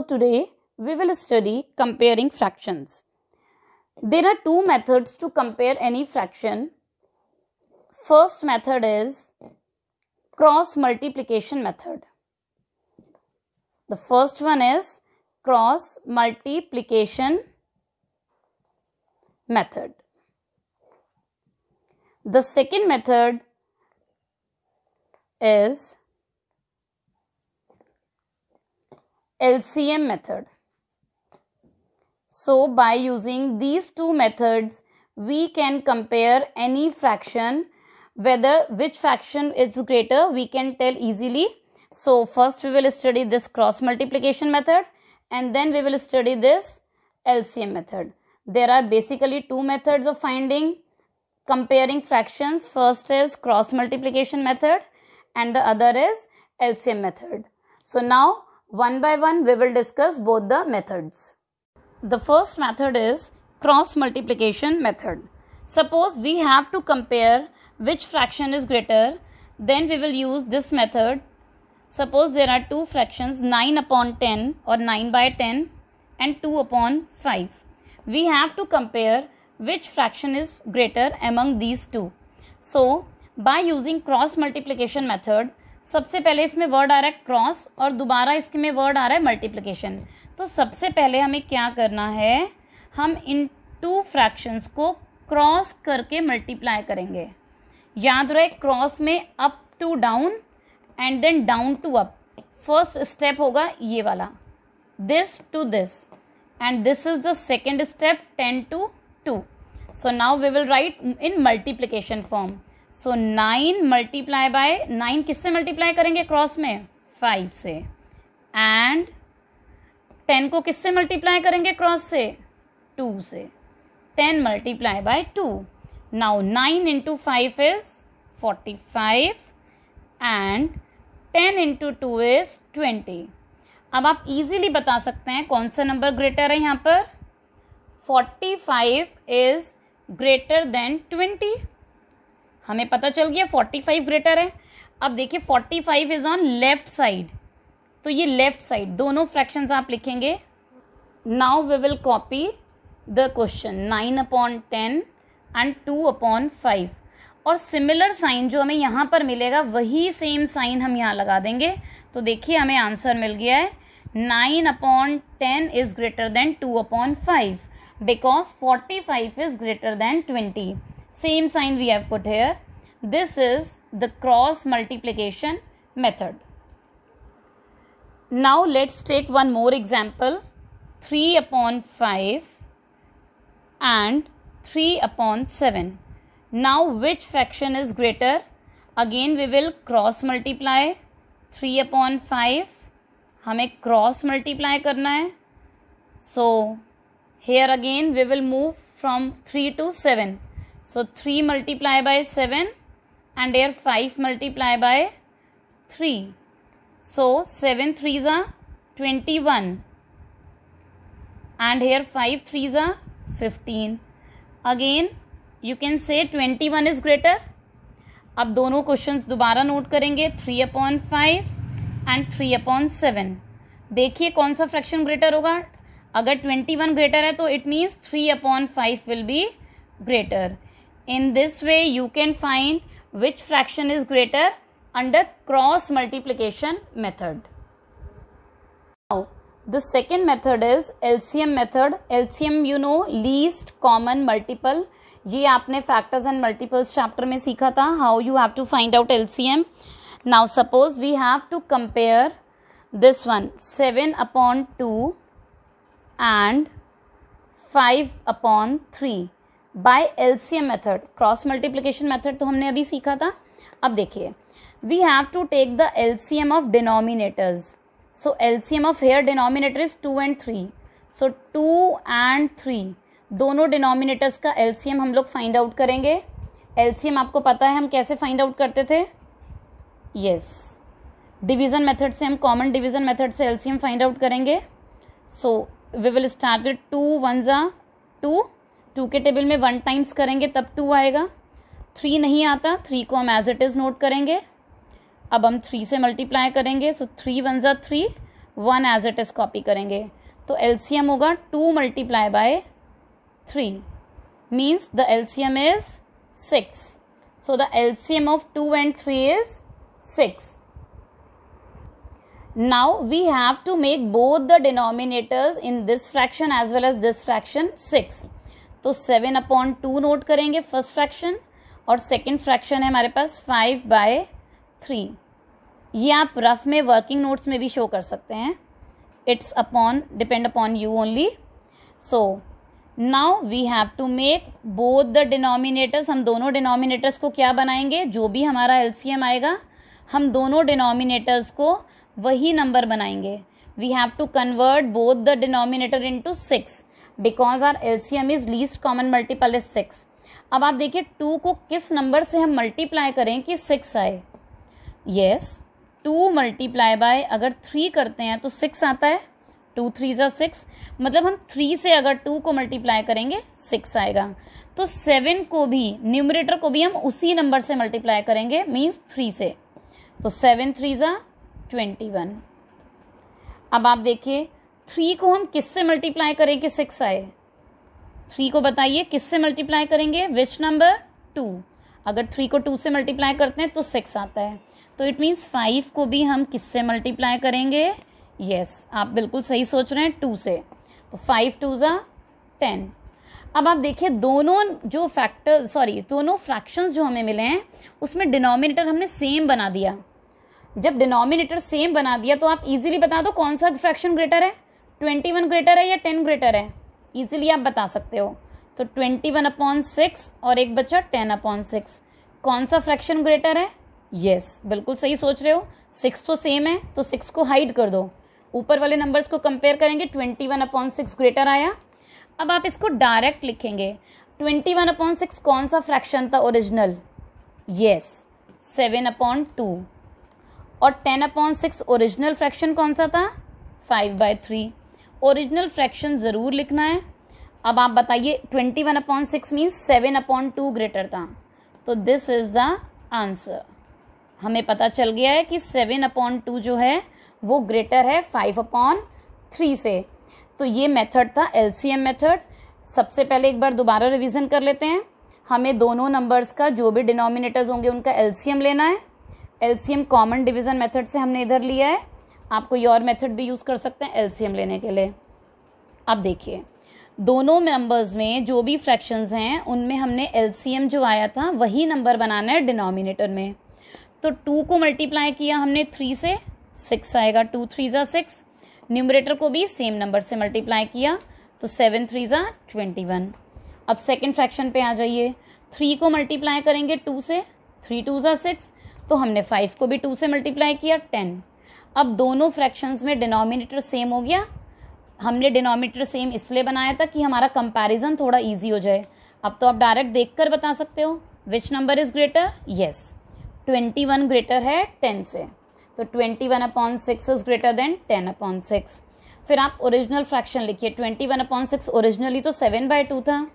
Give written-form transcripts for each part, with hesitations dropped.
today we will study comparing fractions. There are two methods to compare any fraction. First method is cross multiplication method. The first one is cross multiplication method. The second method is LCM method. So by using these two methods, we can compare any fraction, whether which fraction is greater, we can tell easily. So first we will study this cross multiplication method and then we will study this LCM method. There are basically two methods of comparing fractions. First is cross multiplication method and the other is LCM method. So now one by one we will discuss both the methods. The first method is cross multiplication method. Suppose we have to compare which fraction is greater, then we will use this method. Suppose there are two fractions 9 upon 10 or 9 by 10 and 2 upon 5. We have to compare which fraction is greater among these two. So by using cross multiplication method, सबसे पहले इसमें word आ रहा है cross और दोबारा इसमें word आ रहा है मल्टीप्लिकेशन. तो सबसे पहले हमें क्या करना है, हम इन टू फ्रैक्शंस को क्रॉस करके मल्टीप्लाई करेंगे. याद रहे क्रॉस में up to down and then down to up. First step होगा ये वाला, this to this, and this is the second step 10 to 2. So now we will write in multiplication form. So 9 multiply by 9 किससे multiply करेंगे cross में, 5 से, and 10 को किससे multiply करेंगे क्रॉस से, 2 से. 10 multiply by 2. Now 9 into 5 is 45 and 10 into 2 is 20. अब आप इजीली बता सकते हैं कौन सा नंबर ग्रेटर है यहाँ पर. 45 इज ग्रेटर देन 20. हमें पता चल गया 45 ग्रेटर है. अब देखिए 45 इज ऑन लेफ्ट साइड, तो ये लेफ्ट साइड दोनों फ्रैक्शंस आप लिखेंगे. Now we will copy the question 9 upon 10 and 2 upon 5 और सिमिलर साइन जो हमें यहाँ पर मिलेगा वही सेम साइन हम यहाँ लगा देंगे. तो देखिए हमें आंसर मिल गया है 9 upon 10 is greater than 2 upon 5 because 45 is greater than 20. Same sign we have put here. This is the cross multiplication method. Now let's take one more example. 3 upon 5 and 3 upon 7. Now which fraction is greater? Again we will cross multiply. 3 upon 5 हमें cross multiply करना है. So here again we will move from 3 to 7. So 3 multiply by 7 and here 5 multiply by 3. So 7 3s are 21 and here 5 3s are 15. Again you can say 21 is greater. अब दोनों questions दोबारा note करेंगे 3 upon 5 and 3 upon 7. देखिए कौन सा fraction greater होगा. अगर 21 greater है तो it means 3 upon 5 will be greater. In this way you can find which fraction is greater under cross multiplication method. Now the second method is LCM method. LCM you know least common multiple. ये आपने factors and multiples chapter में सीखा था how you have to find out LCM. Now suppose we have to compare this one 7 upon 2 and 5 upon 3 by LCM method. Cross multiplication method तो हमने अभी सीखा था. अब देखिए we have to take the LCM of denominators. So LCM of here denominator is 2 and 3. So 2 and 3 दोनों denominators का LCM हम लोग फाइंड आउट करेंगे. LCM आपको पता है हम कैसे फाइंड आउट करते थे. यस, डिवीजन मेथड से, हम कॉमन डिवीजन मेथड से LCM फाइंड आउट करेंगे. So we will start with 2 1 जा 2. 2 के टेबल में 1 टाइम्स करेंगे तब 2 आएगा. 3 नहीं आता, 3 को हम एज इट इज़ नोट करेंगे. अब हम 3 से मल्टीप्लाई करेंगे. सो 3 1 जा 3, 1 एज इट इज कॉपी करेंगे, तो एलसीएम होगा 2 multiply bye 3 means the LCM is 6. So the LCM of 2 and 3 is 6. Now we have to make both the denominators in this fraction as well as this fraction 6. तो 7/2 note करेंगे first fraction, और second fraction है हमारे पास 5/3. ये आप rough में working notes में भी शो कर सकते हैं. It's depend upon you only. So now we have to make both the denominators. हम दोनों डिनोमिनेटर्स को क्या बनाएंगे, जो भी हमारा एलसीएम आएगा हम दोनों डिनोमिनेटर्स को वही नंबर बनाएंगे. We have to convert both the denominator into 6 because our LCM is least common multiple is 6. अब आप देखिए 2 को किस नंबर से हम मल्टीप्लाई करें कि 6 आए. यस 2 मल्टीप्लाई बाय अगर 3 करते हैं तो 6 आता है. 2 3 6, मतलब हम 3 से अगर 2 को मल्टीप्लाई करेंगे 6 आएगा. तो 7 को भी न्यूमरेटर को भी हम उसी नंबर से मल्टीप्लाई करेंगे मीन्स 3 से. तो 7 3 21. अब आप देखिए 3 को हम किससे मल्टीप्लाई करें कि 6 आए. 3 को बताइए किससे मल्टीप्लाई करेंगे, विच नंबर, 2. अगर 3 को 2 से मल्टीप्लाई करते हैं तो 6 आता है. तो इट मीन्स 5 को भी हम किससे मल्टीप्लाई करेंगे. यस आप बिल्कुल सही सोच रहे हैं, 2 से. तो 5 2 10. अब आप देखिए दोनों फ्रैक्शंस जो हमें मिले हैं उसमें डिनोमिनेटर हमने सेम बना दिया. जब डिनोमिनेटर सेम बना दिया तो आप इजीली बता दो कौन सा फ्रैक्शन ग्रेटर है, 21 ग्रेटर है या 10 ग्रेटर है. इजीली आप बता सकते हो. तो 21/6 और एक बचा 10/6. कौन सा फ्रैक्शन ग्रेटर है. यस बिल्कुल सही सोच रहे हो. 6 तो सेम है तो 6 को हाइड कर दो. ऊपर वाले नंबर्स को कंपेयर करेंगे 21/6 ग्रेटर आया. अब आप इसको डायरेक्ट लिखेंगे. 21/6 कौन सा फ्रैक्शन था ओरिजिनल. यस 7/2. और 10/6 ओरिजिनल फ्रैक्शन कौन सा था, 5/3. ओरिजिनल फ्रैक्शन ज़रूर लिखना है. अब आप बताइए 21/6 मीन्स 7/2 ग्रेटर था. तो दिस इज़ द आंसर. हमें पता चल गया है कि 7/2 जो है वो ग्रेटर है 5/3 से. तो ये मेथड था एलसीएम मेथड. सबसे पहले एक बार दोबारा रिवीजन कर लेते हैं. हमें दोनों नंबर्स का जो भी डिनोमिनेटर्स होंगे उनका एलसीएम लेना है. एलसीएम कॉमन डिवीजन मेथड से हमने इधर लिया है. आप कोई और मेथड भी यूज़ कर सकते हैं एलसीएम लेने के लिए. अब देखिए दोनों नंबर्स में जो भी फ्रैक्शंस हैं उनमें हमने एलसीएम जो आया था वही नंबर बनाना है डिनोमिनेटर में. तो 2 को मल्टीप्लाई किया हमने 3 से, 6 आएगा. 2 3 6. न्यूमरेटर को भी सेम नंबर से मल्टीप्लाई किया तो 7 3 21. अब सेकेंड फ्रैक्शन पे आ जाइए. 3 को मल्टीप्लाई करेंगे 2 से, 3 2 6. तो हमने 5 को भी 2 से मल्टीप्लाई किया 10. अब दोनों फ्रैक्शंस में डिनोमिनेटर सेम हो गया. हमने डिनोमिनेटर सेम इसलिए बनाया था कि हमारा कंपैरिजन थोड़ा इजी हो जाए. अब तो आप डायरेक्ट देखकर बता सकते हो which number is greater. Yes 21 greater है 10 से. तो 21/6 इज ग्रेटर देन 10/6. फिर आप ओरिजिनल फ्रैक्शन लिखिए. 21/6 ओरिजिनली तो 7/2 था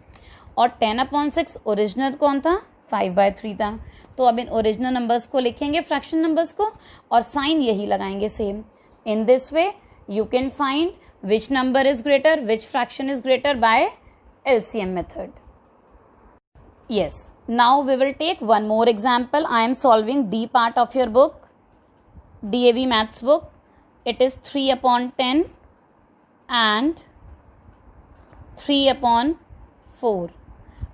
और 10/6 ओरिजिनल कौन था, 5/3 था. तो अब इन ओरिजिनल नंबर्स को लिखेंगे फ्रैक्शन नंबर्स को और साइन यही लगाएंगे same. In this way you can find which number is greater, which fraction is greater by LCM method. Yes, now we will take one more example. I am solving D part of your book, DAV maths book. It is 3/10 and 3/4.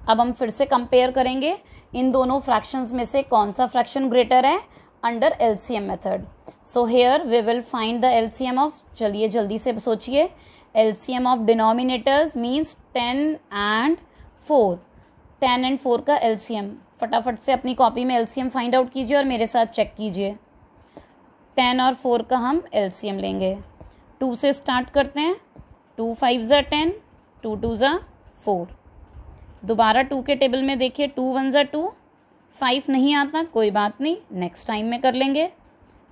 अब हम फिर से compare करेंगे इन दोनों fractions में से कौन सा फ्रैक्शन ग्रेटर है under LCM method. So here we will find the LCM of, चलिए जल्दी से सोचिए. LCM of denominators means 10 and 4. 10 and 4 का LCM फटाफट से अपनी कॉपी में LCM फाइंड आउट कीजिए और मेरे साथ चेक कीजिए. 10 और 4 का हम LCM लेंगे. 2 से स्टार्ट करते हैं. 2 5 10, 2 2 4. दोबारा 2 के टेबल में देखिए. 2 1 2. 5 नहीं आता, कोई बात नहीं, नेक्स्ट टाइम में कर लेंगे.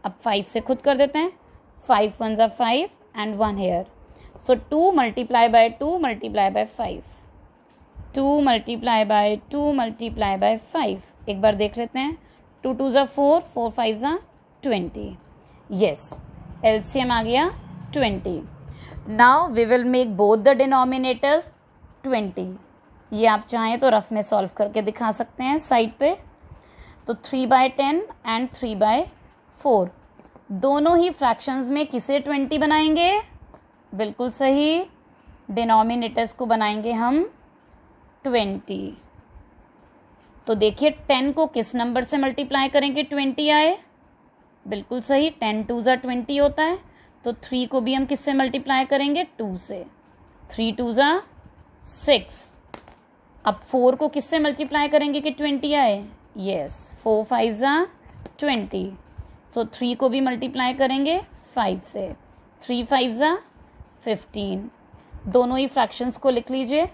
अब 5 से खुद कर देते हैं. 5 1 5 and 1 here. So 2 multiply by 2 multiply by 5. 2 multiply by 2 multiply by 5. एक बार देख लेते हैं. 2 2 4, 4 5 20. यस LCM आ गया 20. Now we will make both the denominators 20. ये आप चाहें तो रफ में सॉल्व करके दिखा सकते हैं साइड पे. तो 3/10 एंड 3/4 दोनों ही फ्रैक्शंस में किसे 20 बनाएंगे? बिल्कुल सही, डिनोमिनेटर्स को बनाएंगे हम 20. तो देखिए 10 को किस नंबर से मल्टीप्लाई करेंगे 20 आए? बिल्कुल सही, 10 2 ज़ा 20 होता है. तो 3 को भी हम किससे मल्टीप्लाई करेंगे? 2 से. 3 2 ज़ा 6. अब 4 को किससे मल्टीप्लाई करेंगे कि 20 आए? यस, 4 5 ज़ा 20. सो 3 को भी मल्टीप्लाई करेंगे 5 से. 3 5 ज़ा 15. दोनों ही फ्रैक्शंस को लिख लीजिए,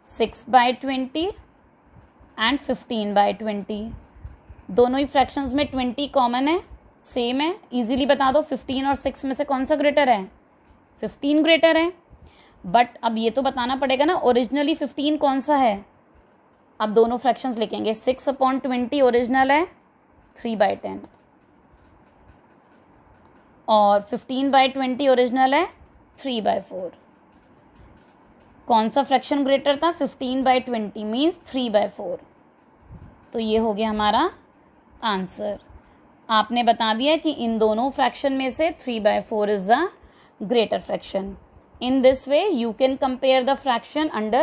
6/20 एंड 15/20. दोनों ही फ्रैक्शंस में 20 कॉमन है, सेम है. इजीली बता दो 15 और 6 में से कौन सा ग्रेटर है? 15 ग्रेटर है. बट अब ये तो बताना पड़ेगा ना ओरिजिनली 15 कौन सा है. अब दोनों फ्रैक्शंस लिखेंगे, 6/20 ओरिजिनल है 3/10 और 15/20 ओरिजिनल है 3/4. कौन सा फ्रैक्शन ग्रेटर था? 15/20 मीन्स 3/4. तो ये हो गया हमारा आंसर. आपने बता दिया कि इन दोनों फ्रैक्शन में से 3/4 is the greater fraction. In this way you can compare the fraction under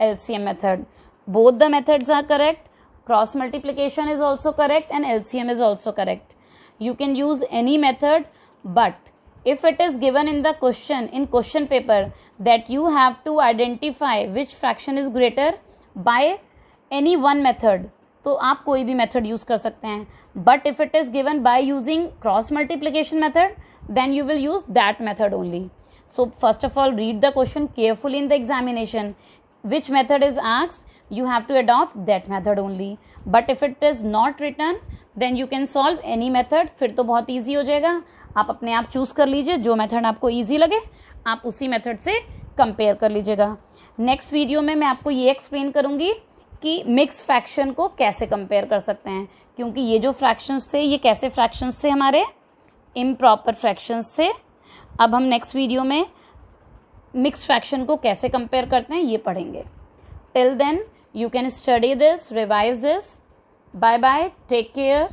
LCM method. Both the methods are correct. Cross multiplication is also correct and LCM is also correct. You can use any method, but if it is given in the question paper that you have to identify which fraction is greater by any one method, तो आप कोई भी method use कर सकते हैं. But if it is given by using cross multiplication method, then you will use that method only. So first of all, read the question carefully in the examination. Which method is asked, you have to adopt that method only. But if it is not written, then you can solve any method. फिर तो बहुत easy हो जाएगा. आप अपने आप choose कर लीजिए जो मेथड आपको easy लगे, आप उसी मेथड से कंपेयर कर लीजिएगा. नेक्स्ट वीडियो में मैं आपको ये एक्सप्लेन करूंगी कि मिक्स फ्रैक्शन को कैसे कंपेयर कर सकते हैं, क्योंकि ये जो फ्रैक्शंस थे ये कैसे फ्रैक्शंस थे? हमारे इम्प्रॉपर फ्रैक्शंस थे. अब हम नेक्स्ट वीडियो में मिक्स फ्रैक्शन को कैसे कंपेयर करते हैं ये पढ़ेंगे. Till then you can study this, revise this. Bye bye, take care.